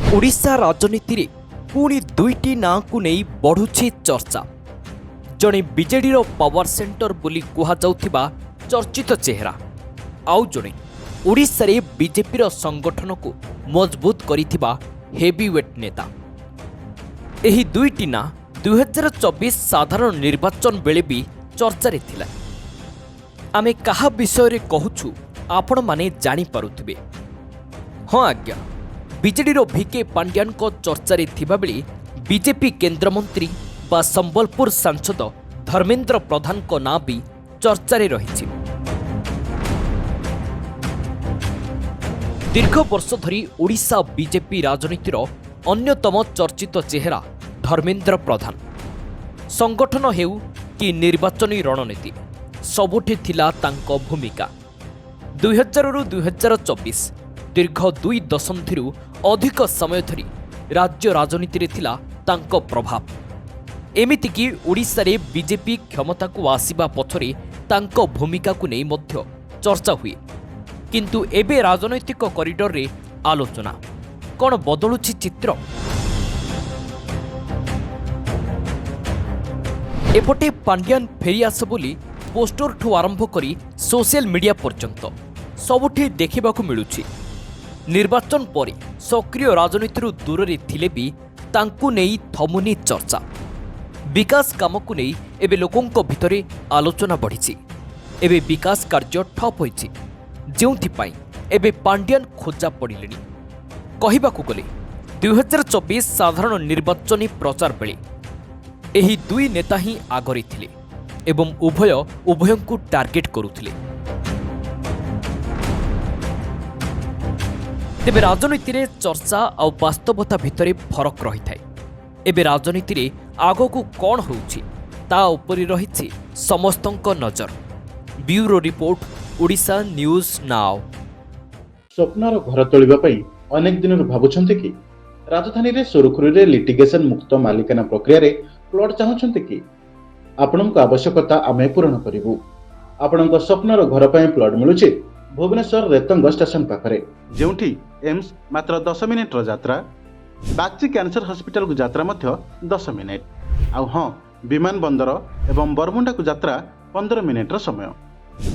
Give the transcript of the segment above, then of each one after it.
ओडिशा राजनीति रे पुणी दुईटी नाँ को नहीं बढ़ुछि चर्चा। जड़े बीजेडी पावर सेंटर बोली कुहाजाउथिबा चर्चित चेहरा, आउ जड़े ओडिशा रे बीजेपी संगठन को मजबूत करिथिबा हेवीवेट नेता। एही दुईटी नाँ 2024 साधारण निर्वाचन बेले भी चर्चा रे थिला। आमे कहा विषय रे कहूछु आपण माने जानि पारुथिबे। हाँ आज्ञा, बीजेडी भिके पांड्यान को चर्चा रे थिबा बेले बीजेपी केंद्रमंत्री बा संबलपुर सांसद धर्मेंद्र प्रधान को नाम भी चर्चा रे रहिछि। दीर्घ वर्ष धरी ओडिशा बीजेपी राजनीतिर अन्यतम चर्चित चेहरा धर्मेंद्र प्रधान। संगठन हेउ कि निर्वाचनी रणनीति सबुठी थिला तांको भूमिका। 2000 रु 2024 दीर्घ 2 दशंधिरु अधिक समय धरी राज्य राजनीति रे थिला तांको प्रभाव। एमिति कि ओडिशा रे बीजेपी क्षमता को आसीबा पछरे तांको भूमिका को नै मध्य चर्चा हुए। किंतु एबे राजनैतिक कॉरिडोर रे आलोचना कोन बदलुछि चित्र। एपटे पांड्यान फेरी आस बोली पोस्टर ठू आरंभ करी सोशल मीडिया पर्यंत सबुठी देखिबाकू मिलुछि। निर्वाचन पर सक्रिय राजनीति दूर रे थिले भी तांकू नेई थमुनी चर्चा। विकास काम को नहीं एबे लोकों भितरे आलोचना बढ़ी। एबे विकास कार्य ठप होइछि, जेउथिपाई एबे पांड्यान खोजा पड़िले। कहिबाकू गले 2024 साधारण निर्वाचनी प्रचार बेले एही दुई नेता ही आगरे थिले एवं उभयंकु टार्गेट करुथिले। तेबे राजनीति रे चर्चा और वास्तवता भितरे फरक रही थाए। एबे राजनीति रे आगकू कौन होउछि ता उपरि रहिछि समस्तंक नजर। Bureau report, Odisha news now. स्वप्नर घर तोलिबा पई अनेक दिन भाबुछन्ते कि राजधानी रे सुरखुरी रे लिटिगेशन मुक्त मालिकाना प्रक्रिया रे प्लॉट चाहुछन्ते कि आपणक आवश्यकता आमे पूर्ण करिवु। आपणक स्वप्नर घर पई प्लॉट मिलुछि भुवनेश्वर रेतंग स्टेशन पाखरे, जेउठी एम्स मात्र 10 मिनिट रो यात्रा, बागची कैंसर हॉस्पिटल को यात्रा मध्य 10 मिनिट, आउ हाँ विमान बंदर एवं बरमुंडा को यात्रा 15 मिनिट रो समय।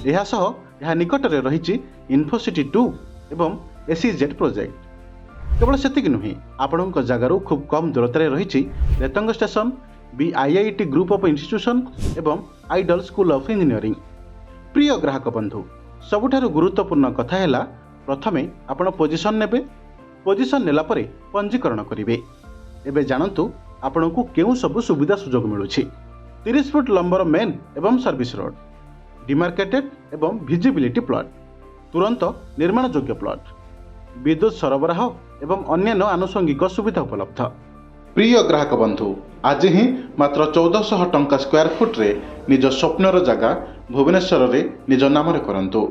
यह सह यह निकट रे रहिछि इन्फोसिटी 2 एवं एसीजेड प्रोजेक्ट। केवल सेतिक नुहे, आपणक जगारू खूब कम दूरता रे रहिछि रेतंग स्टेशन, बीआईआईटी ग्रुप ऑफ इंस्टीट्यूशन एवं आइडल स्कूल ऑफ इंजीनियरिंग। प्रिय ग्राहक बंधु, सबुठारु गुरुत्वपूर्ण कथा हैला प्रथमे आपण पोजिशन नेबे, पोजिशन नेला परे पंजीकरण करिवे। एबे जानंतु आपणकू केउ सब सुविधा सुजोग मिलुछि। 30 फुट लंबर मेन एवं सर्विस रोड, डिमार्केटेड एवं विजिबिलिटी प्लॉट, तुरंत निर्माण योग्य प्लॉट, विद्युत सरबराह एवं अन्य आनुषंगिक सुविधा उपलब्ध। प्रिय ग्राहक बंधु, आज ही मात्र 1400 टंका स्क्वायर फुट रे निज स्वप्नर जगह भुवनेश्वर रे निज नाम रे करंतु।